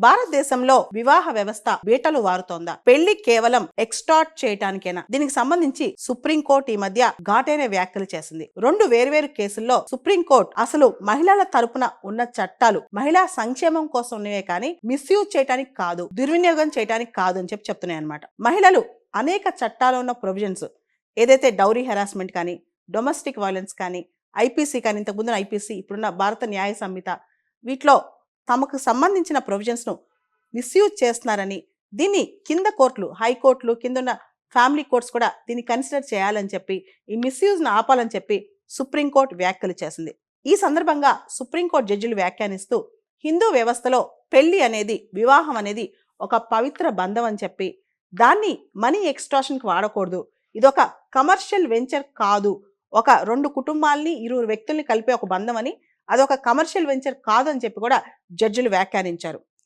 భారతదేశంలో వివాహ వ్యవస్థ బీటలు వారుతోందా? పెళ్లి కేవలం ఎక్స్టార్ట్ చేయటానికేనా? దీనికి సంబంధించి సుప్రీంకోర్టు ఈ మధ్య ఘాటైన వ్యాఖ్యలు చేసింది. రెండు వేర్వేరు కేసుల్లో సుప్రీంకోర్టు అసలు మహిళల తరపున ఉన్న చట్టాలు మహిళా సంక్షేమం కోసం ఉన్నవే కానీ మిస్యూజ్ చేయడానికి కాదు, దుర్వినియోగం చేయడానికి కాదు అని చెప్తున్నాయి అన్నమాట. మహిళలు అనేక చట్టాల్లో ఉన్న ప్రొవిజన్స్ ఏదైతే డౌరీ హెరాస్మెంట్ కానీ, డొమెస్టిక్ వైలెన్స్ కానీ, ఐపీసీ కానీ, ఇంతకుముందు ఐపీసీ, ఇప్పుడున్న భారత న్యాయ సంహిత, వీటిలో తమకు సంబంధించిన ప్రొవిజన్స్ను మిస్యూజ్ చేస్తున్నారని, దీన్ని కింద కోర్టులు, హైకోర్టులు, కింద ఫ్యామిలీ కోర్ట్స్ కూడా దీన్ని కన్సిడర్ చేయాలని చెప్పి, ఈ మిస్యూజ్ను ఆపాలని చెప్పి సుప్రీంకోర్టు వ్యాఖ్యలు చేసింది. ఈ సందర్భంగా సుప్రీంకోర్టు జడ్జిలు వ్యాఖ్యానిస్తూ హిందూ వ్యవస్థలో పెళ్లి అనేది, వివాహం అనేది ఒక పవిత్ర బంధం అని చెప్పి, దాన్ని మనీ ఎక్స్ట్రాక్షన్కి వాడకూడదు, ఇదొక కమర్షియల్ వెంచర్ కాదు, ఒక రెండు కుటుంబాలని, ఇరువురు వ్యక్తుల్ని కలిపే ఒక బంధం అని, అదొక కమర్షియల్ వెంచర్ కాదు అని చెప్పి కూడా జడ్జిలు వ్యాఖ్యానించారు.